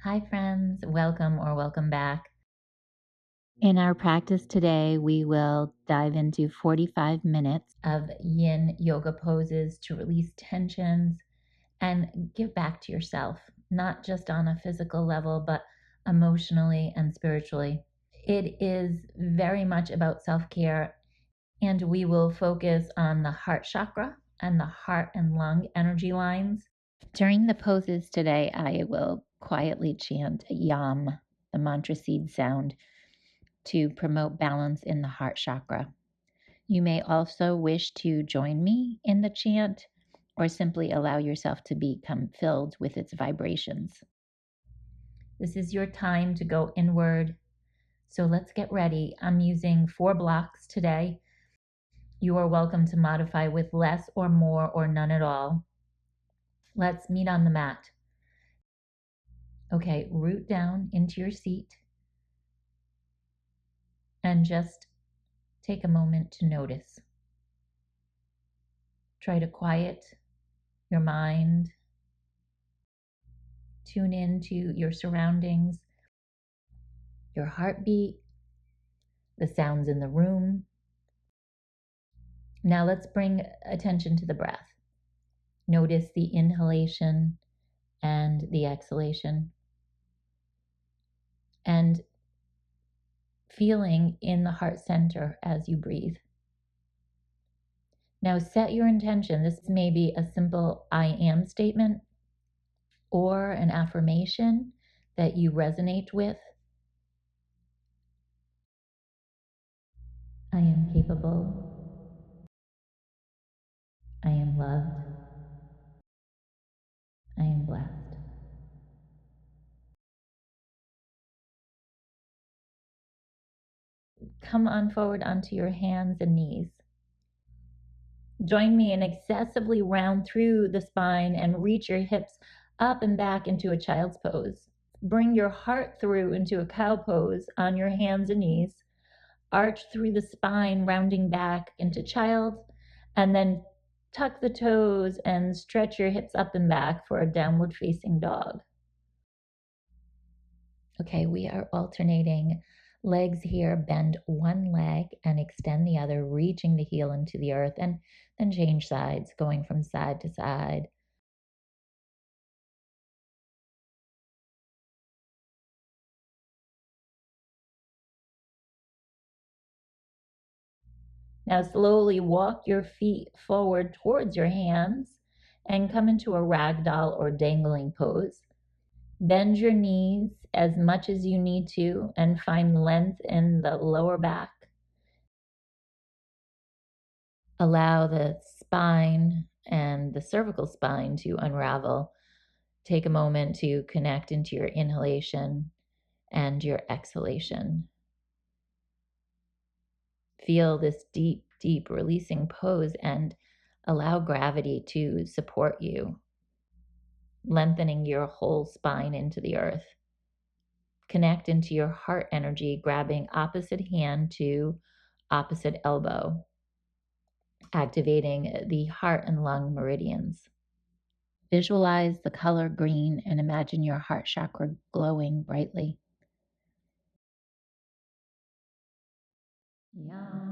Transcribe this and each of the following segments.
Hi friends, welcome or welcome back. In our practice today, we will dive into 45 minutes of Yin Yoga poses to release tensions and give back to yourself, not just on a physical level, but emotionally and spiritually. It is very much about self-care, and we will focus on the heart chakra and the heart and lung energy lines. During the poses today, I will quietly chant Yam, the mantra seed sound, to promote balance in the heart chakra. You may also wish to join me in the chant or simply allow yourself to become filled with its vibrations. This is your time to go inward. So let's get ready. I'm using 4 blocks today. You are welcome to modify with less or more or none at all. Let's meet on the mat. Okay, root down into your seat and just take a moment to notice. Try to quiet your mind. Tune into your surroundings, your heartbeat, the sounds in the room. Now let's bring attention to the breath. Notice the inhalation and the exhalation, and feeling in the heart center as you breathe. Now set your intention. This may be a simple I am statement or an affirmation that you resonate with. I am capable. I am loved. I am blessed. Come on forward onto your hands and knees. Join me and excessively round through the spine and reach your hips up and back into a child's pose. Bring your heart through into a cow pose on your hands and knees. Arch through the spine, rounding back into child, and then tuck the toes and stretch your hips up and back for a downward facing dog. Okay, we are alternating legs here. Bend one leg and extend the other, reaching the heel into the earth, and then change sides, going from side to side. Now slowly walk your feet forward towards your hands and come into a ragdoll or dangling pose. Bend your knees as much as you need to and find length in the lower back. Allow the spine and the cervical spine to unravel. Take a moment to connect into your inhalation and your exhalation. Feel this deep, deep releasing pose and allow gravity to support you, lengthening your whole spine into the earth. Connect into your heart energy, grabbing opposite hand to opposite elbow, activating the heart and lung meridians. Visualize the color green and imagine your heart chakra glowing brightly. Yum.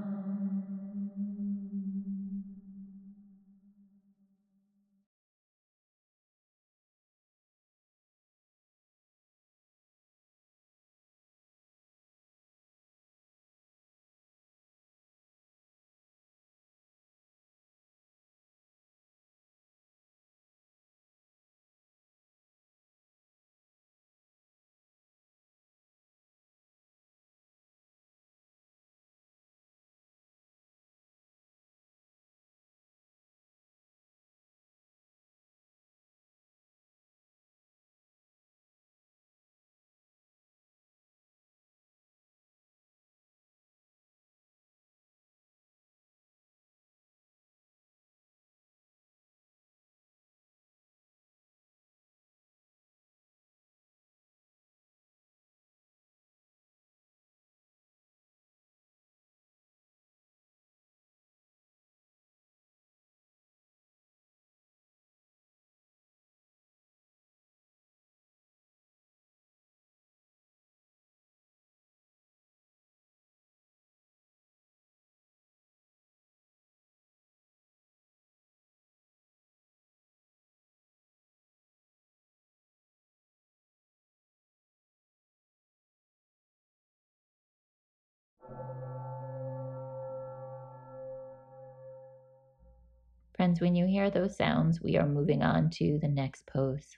Friends, when you hear those sounds, we are moving on to the next pose.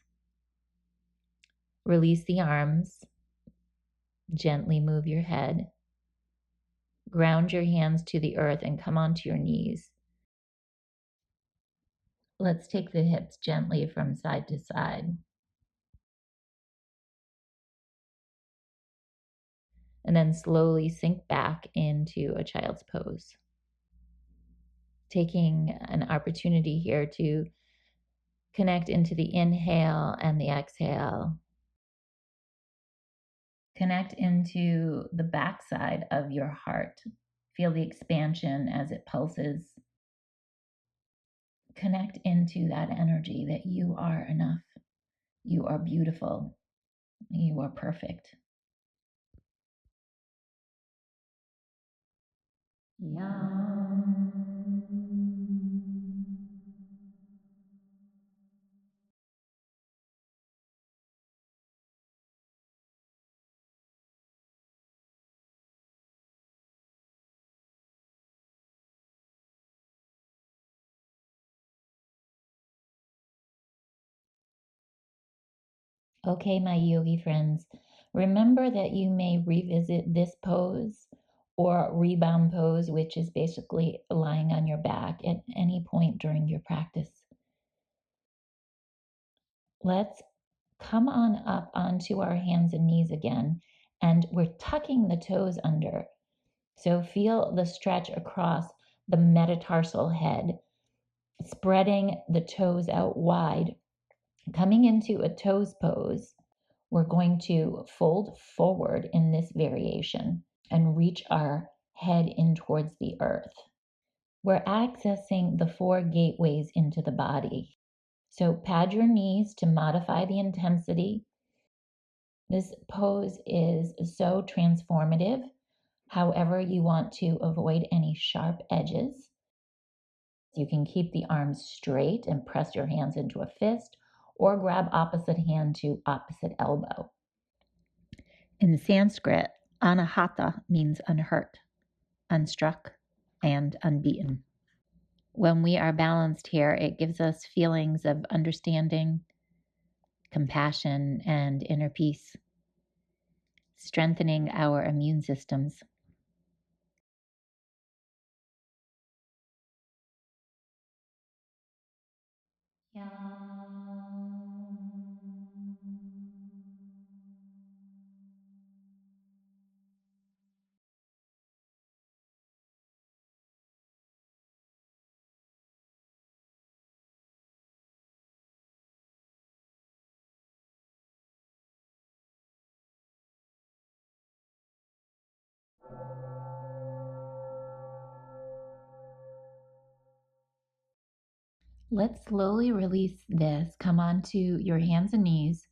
Release the arms. Gently move your head. Ground your hands to the earth and come onto your knees. Let's take the hips gently from side to side. And then slowly sink back into a child's pose. Taking an opportunity here to connect into the inhale and the exhale. Connect into the backside of your heart. Feel the expansion as it pulses. Connect into that energy that you are enough. You are beautiful. You are perfect. Yum. Okay, my yogi friends, remember that you may revisit this pose or rebound pose, which is basically lying on your back at any point during your practice. Let's come on up onto our hands and knees again, and we're tucking the toes under. So feel the stretch across the metatarsal head, spreading the toes out wide. Coming into a toes pose, we're going to fold forward in this variation and reach our head in towards the earth. We're accessing the 4 gateways into the body. So pad your knees to modify the intensity. This pose is so transformative. However, you want to avoid any sharp edges. You can keep the arms straight and press your hands into a fist, or grab opposite hand to opposite elbow. In Sanskrit, anahata means unhurt, unstruck, and unbeaten. When we are balanced here, it gives us feelings of understanding, compassion, and inner peace, strengthening our immune systems. Let's slowly release this. Come onto your hands and knees.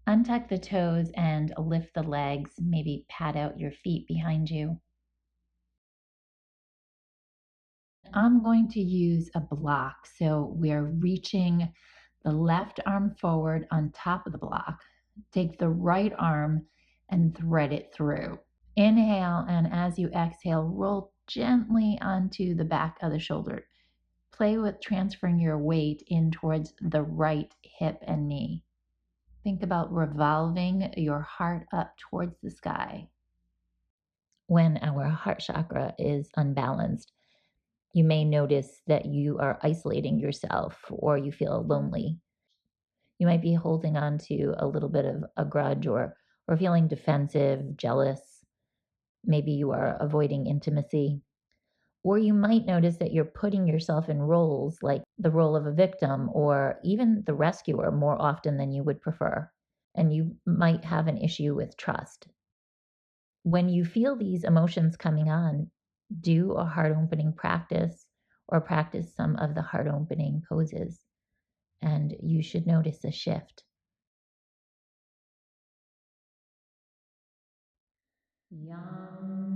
Untuck the toes and lift the legs. Maybe pat out your feet behind you. I'm going to use a block. So we're reaching the left arm forward on top of the block. Take the right arm and thread it through. Inhale, and as you exhale, roll gently onto the back of the shoulder. Play with transferring your weight in towards the right hip and knee. Think about revolving your heart up towards the sky. When our heart chakra is unbalanced, you may notice that you are isolating yourself or you feel lonely. You might be holding on to a little bit of a grudge or feeling defensive, jealous. Maybe you are avoiding intimacy. Or you might notice that you're putting yourself in roles like the role of a victim or even the rescuer more often than you would prefer. And you might have an issue with trust. When you feel these emotions coming on, do a heart opening practice or practice some of the heart opening poses, and you should notice a shift. Yum.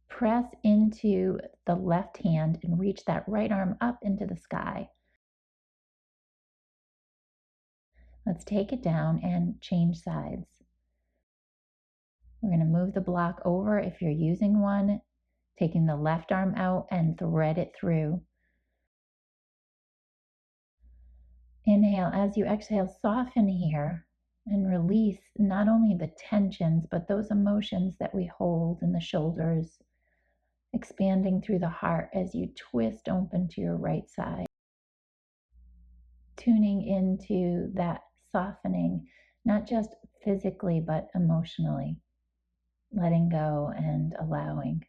Press into the left hand and reach that right arm up into the sky. Let's take it down and change sides. We're going to move the block over if you're using one, taking the left arm out and thread it through. Inhale. As you exhale, soften here and release not only the tensions, but those emotions that we hold in the shoulders, expanding through the heart as you twist open to your right side. Tuning into that softening, not just physically, but emotionally, letting go and allowing.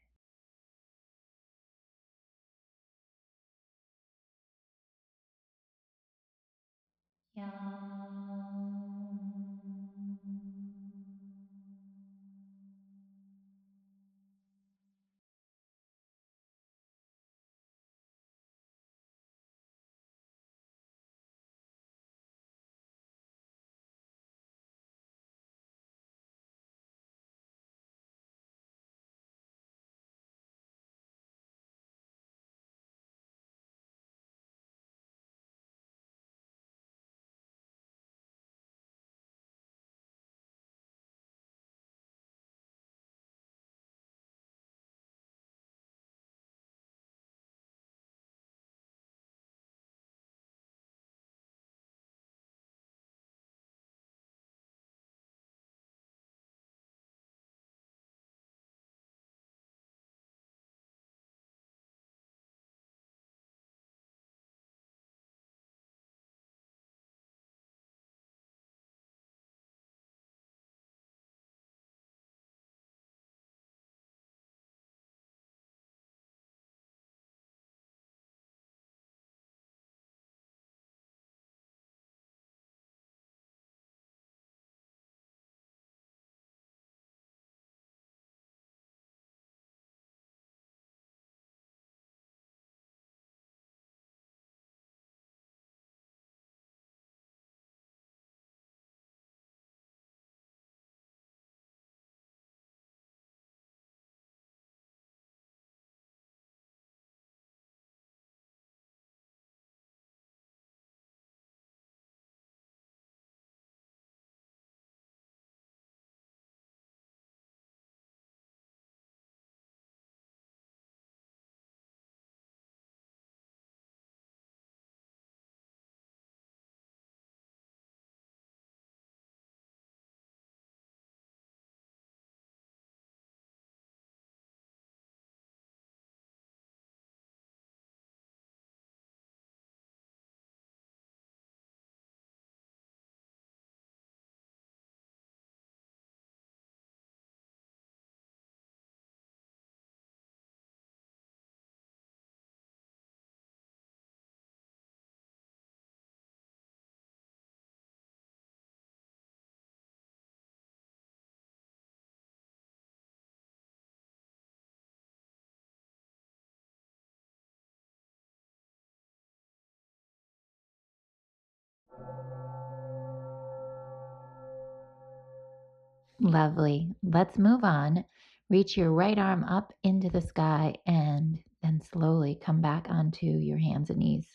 Lovely. Let's move on. Reach your right arm up into the sky and then slowly come back onto your hands and knees.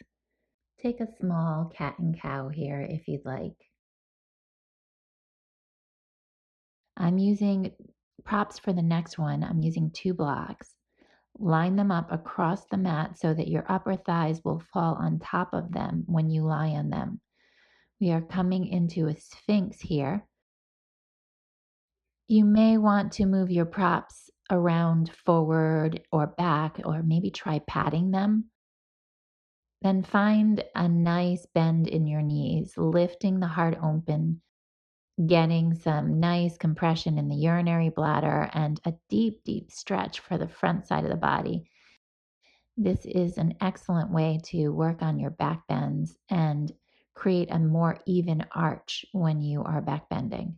Take a small cat and cow here if you'd like. I'm using props for the next one. I'm using 2 blocks. Line them up across the mat so that your upper thighs will fall on top of them when you lie on them. We are coming into a Sphinx here. You may want to move your props around forward or back, or maybe try patting them. Then find a nice bend in your knees, lifting the heart open, getting some nice compression in the urinary bladder, and a deep, deep stretch for the front side of the body. This is an excellent way to work on your back bends and create a more even arch when you are back bending.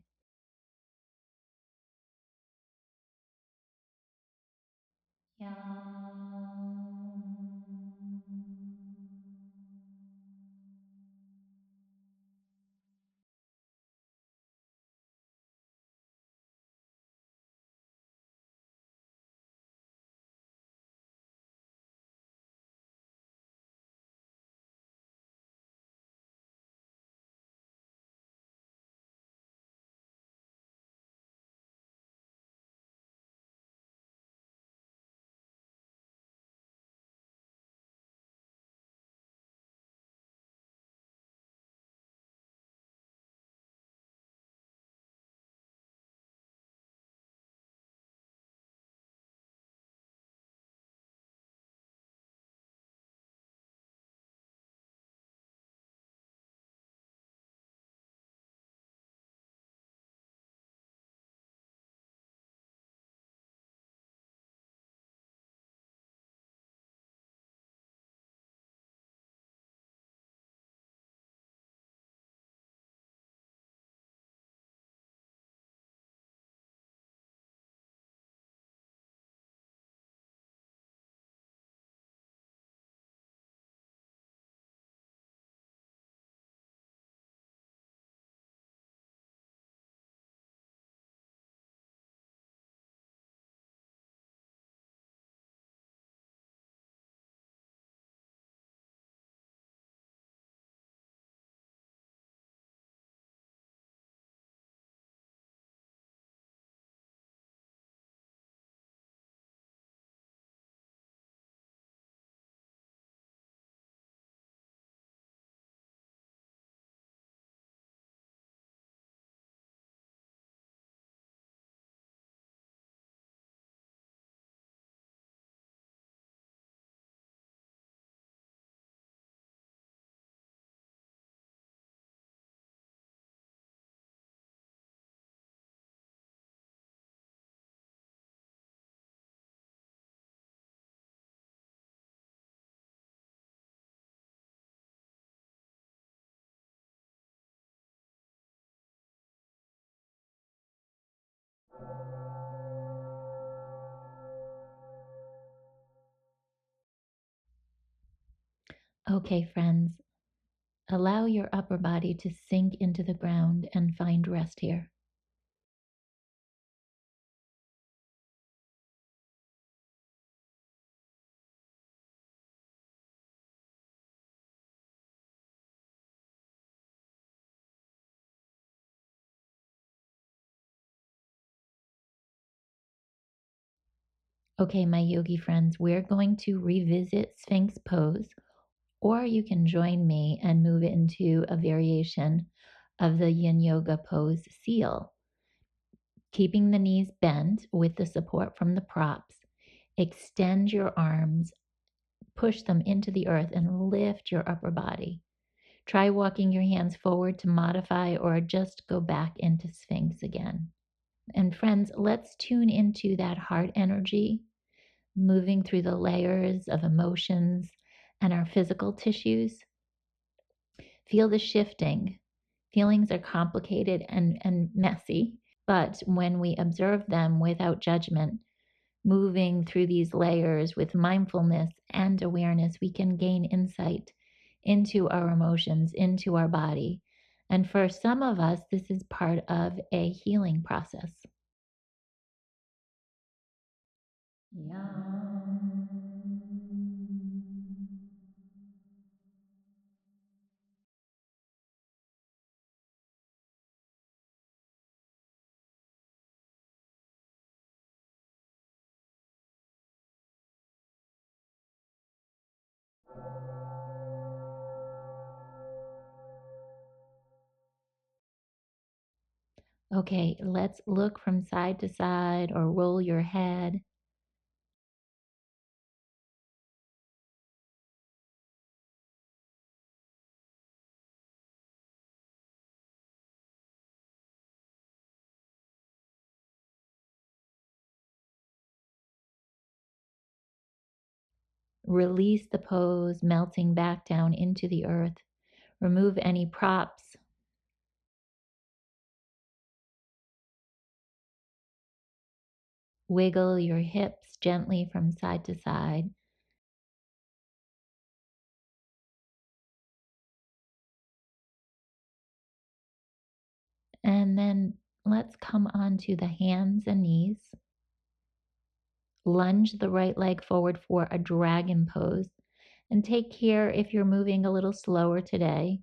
Okay, friends, allow your upper body to sink into the ground and find rest here. Okay, my yogi friends, we're going to revisit Sphinx pose, or you can join me and move into a variation of the Yin Yoga pose seal. Keeping the knees bent with the support from the props, extend your arms, push them into the earth, and lift your upper body. Try walking your hands forward to modify or just go back into Sphinx again. And friends, let's tune into that heart energy, moving through the layers of emotions and our physical tissues. Feel the shifting. Feelings are complicated and messy, but when we observe them without judgment, moving through these layers with mindfulness and awareness, we can gain insight into our emotions, into our body. And for some of us, this is part of a healing process. Yum. Okay, let's look from side to side or roll your head. Release the pose, melting back down into the earth. Remove any props. Wiggle your hips gently from side to side. And then let's come onto the hands and knees. Lunge the right leg forward for a dragon pose. And take care if you're moving a little slower today.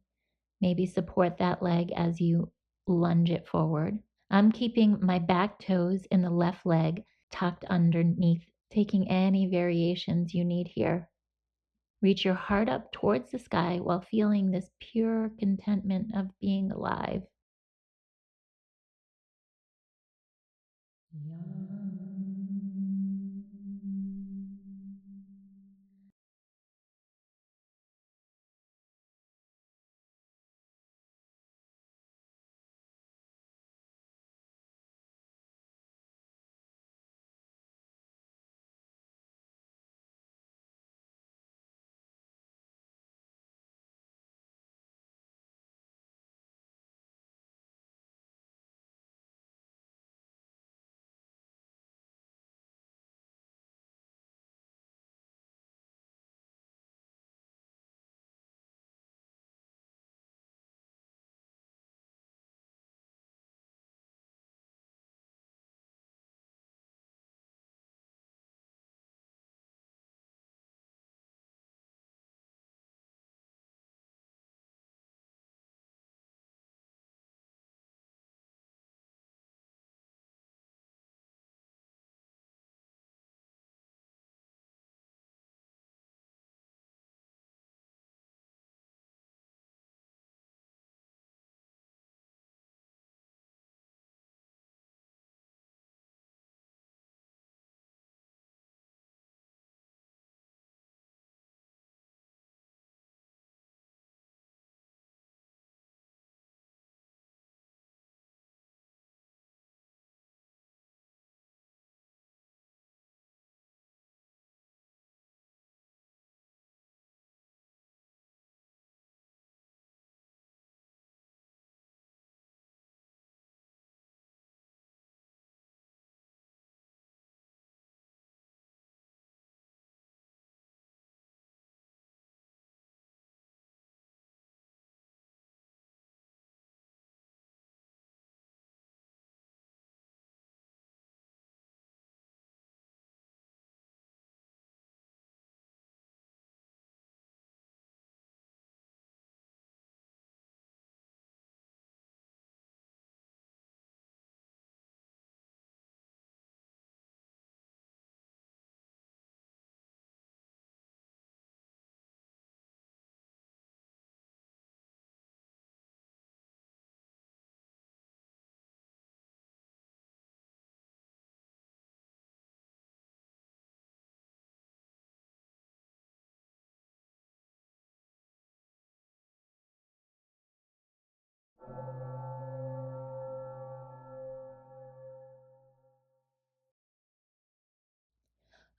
Maybe support that leg as you lunge it forward. I'm keeping my back toes in the left leg tucked underneath, taking any variations you need here. Reach your heart up towards the sky while feeling this pure contentment of being alive.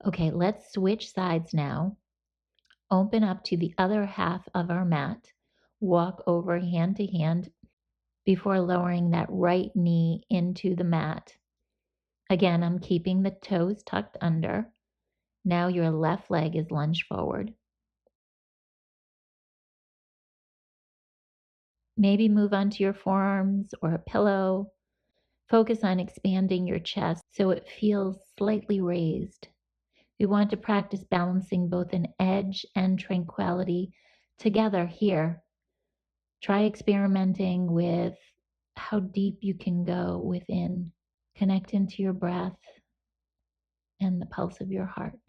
Okay, let's switch sides now. Open up to the other half of our mat. Walk over hand to hand before lowering that right knee into the mat. Again, I'm keeping the toes tucked under. Now your left leg is lunged forward. Maybe move onto your forearms or a pillow. Focus on expanding your chest so it feels slightly raised. We want to practice balancing both an edge and tranquility together here. Try experimenting with how deep you can go within. Connect into your breath and the pulse of your heart.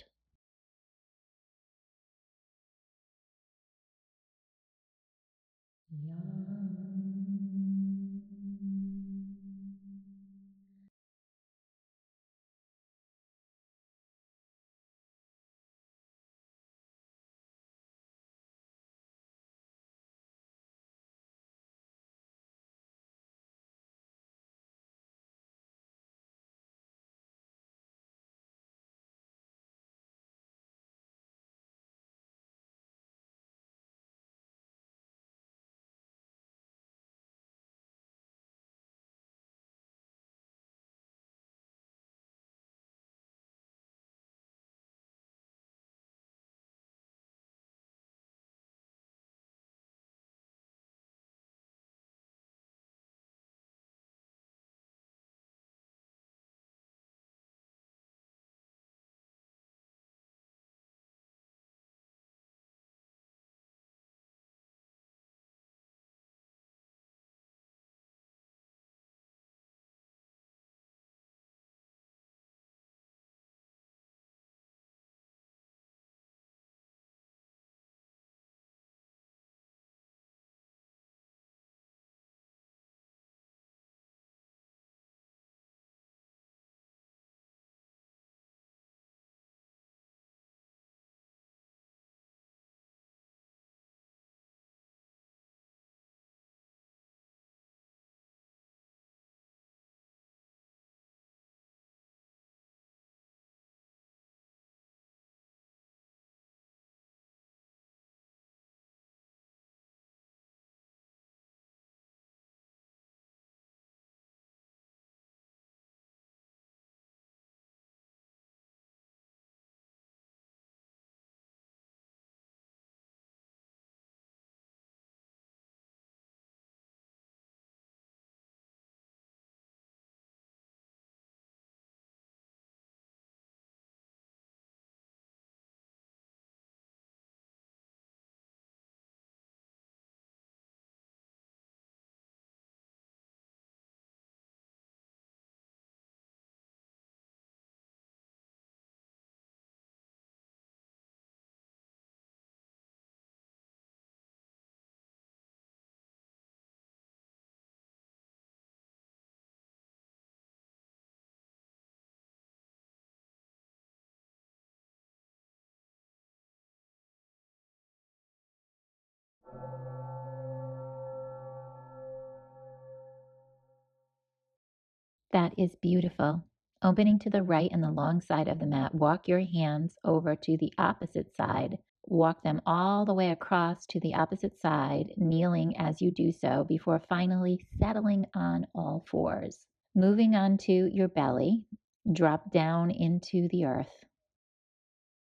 That is beautiful. Opening to the right and the long side of the mat, walk your hands over to the opposite side. Walk them all the way across to the opposite side, kneeling as you do so before finally settling on all fours. Moving on to your belly, drop down into the earth.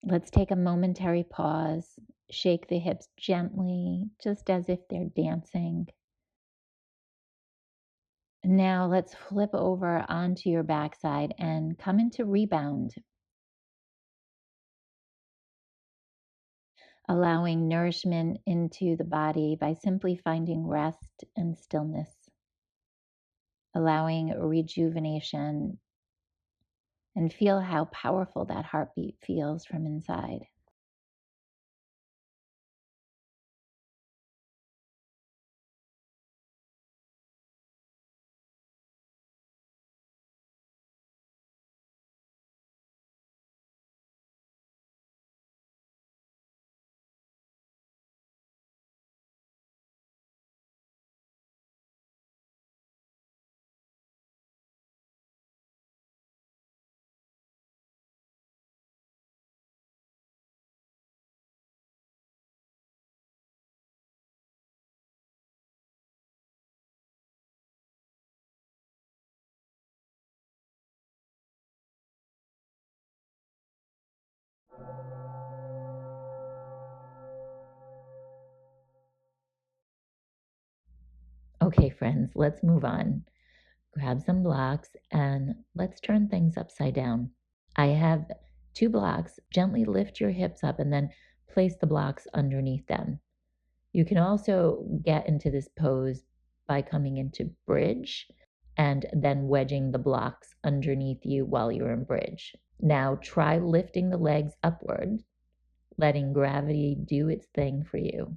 Let's take a momentary pause. Shake the hips gently, just as if they're dancing. Now let's flip over onto your backside and come into rebound, allowing nourishment into the body by simply finding rest and stillness, allowing rejuvenation, and feel how powerful that heartbeat feels from inside. Okay, friends, let's move on. Grab some blocks and let's turn things upside down. I have 2 blocks. Gently lift your hips up and then place the blocks underneath them. You can also get into this pose by coming into bridge and then wedging the blocks underneath you while you're in bridge. Now try lifting the legs upward, letting gravity do its thing for you.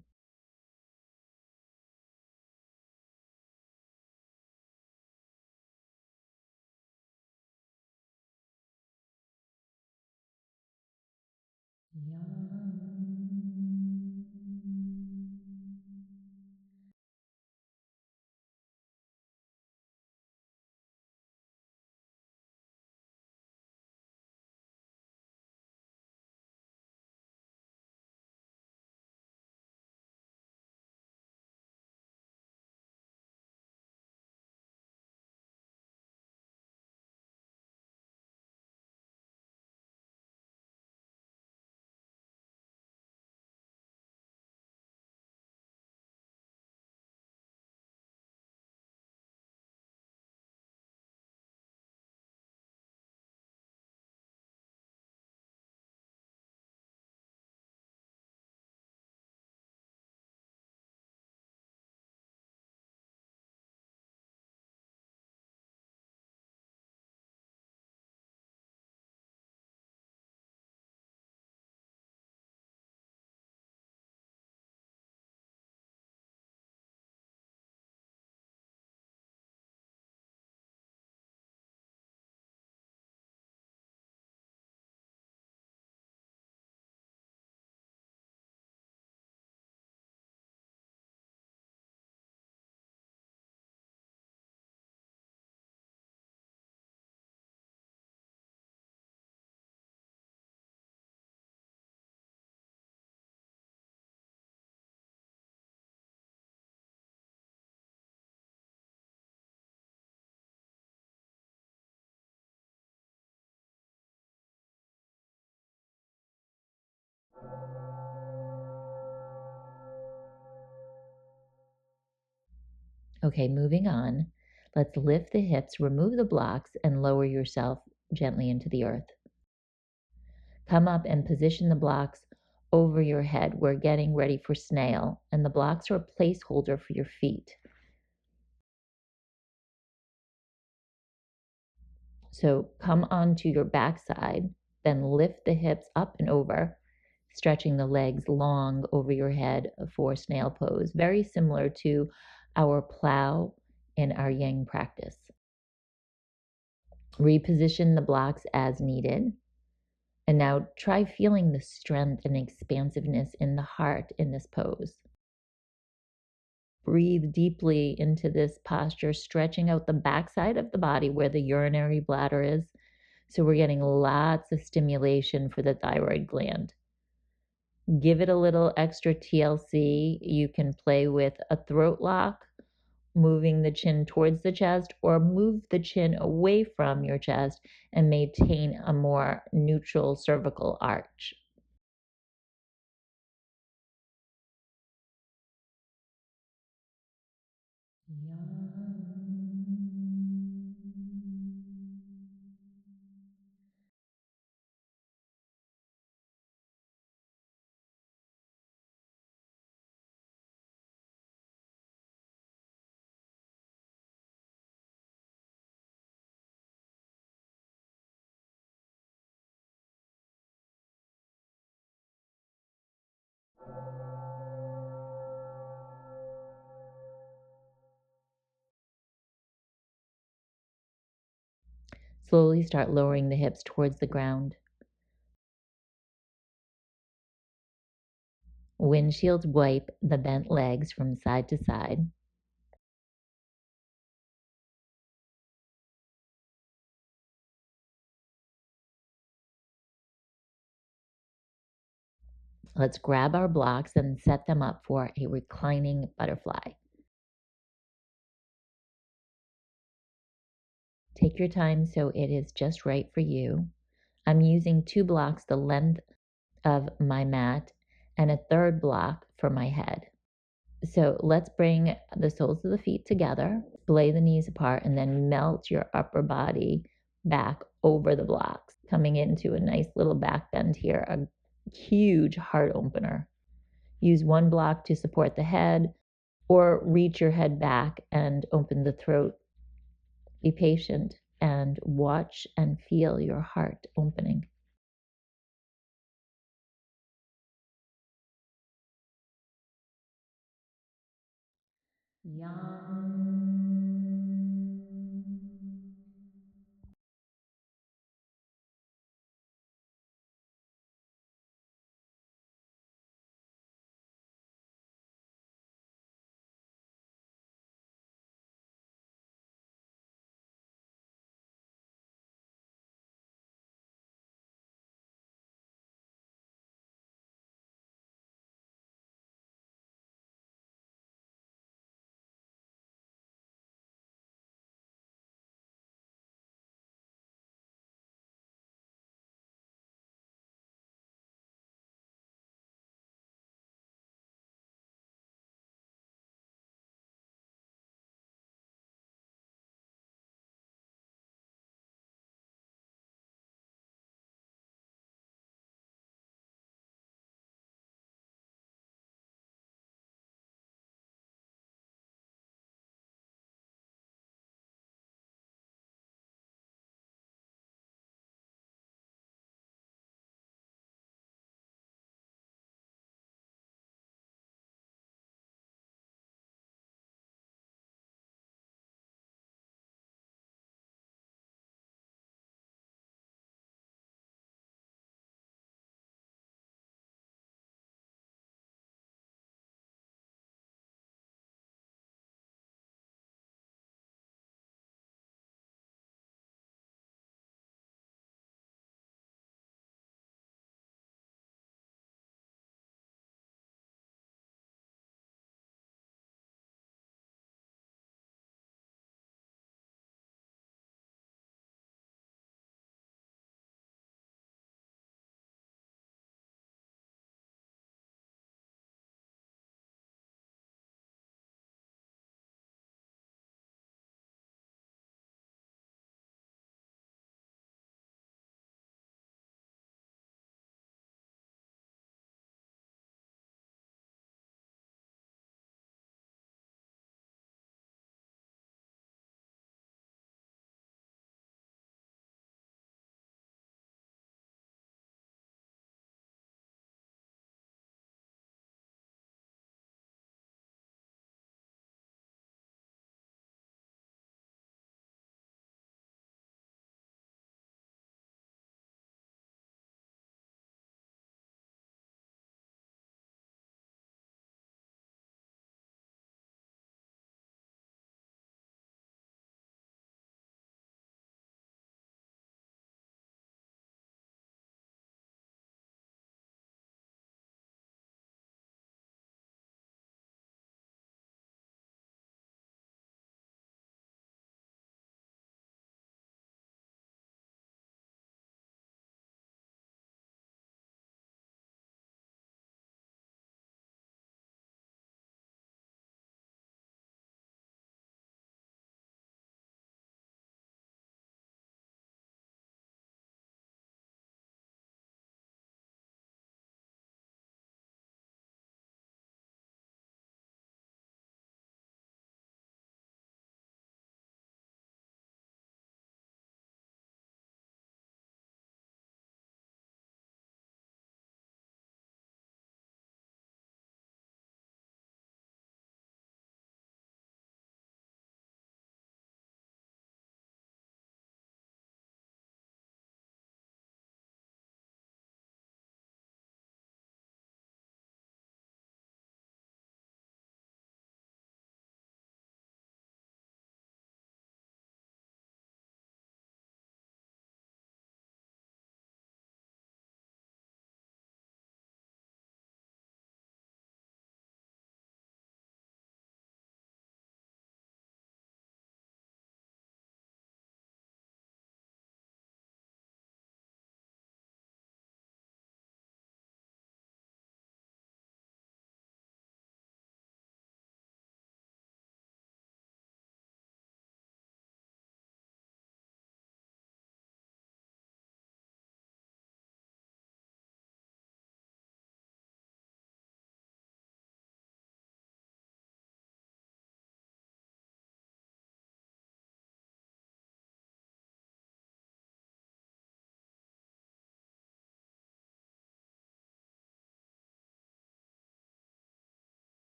Okay, moving on. Let's lift the hips, remove the blocks, and lower yourself gently into the earth. Come up and position the blocks over your head. We're getting ready for Snail, and the blocks are a placeholder for your feet. So come onto your backside, then lift the hips up and over, stretching the legs long over your head for Snail pose, very similar to our plow in our Yang practice. Reposition the blocks as needed. And now try feeling the strength and expansiveness in the heart in this pose. Breathe deeply into this posture, stretching out the backside of the body where the urinary bladder is. So we're getting lots of stimulation for the thyroid gland. Give it a little extra TLC. You can play with a throat lock, moving the chin towards the chest, or move the chin away from your chest and maintain a more neutral cervical arch. Slowly start lowering the hips towards the ground. Windshield wipe the bent legs from side to side. Let's grab our blocks and set them up for a reclining butterfly. Take your time so it is just right for you. I'm using 2 blocks the length of my mat and a third block for my head. So let's bring the soles of the feet together, splay the knees apart, and then melt your upper body back over the blocks, coming into a nice little back bend here, a huge heart opener. Use one block to support the head, or reach your head back and open the throat. Be patient and watch and feel your heart opening. Yang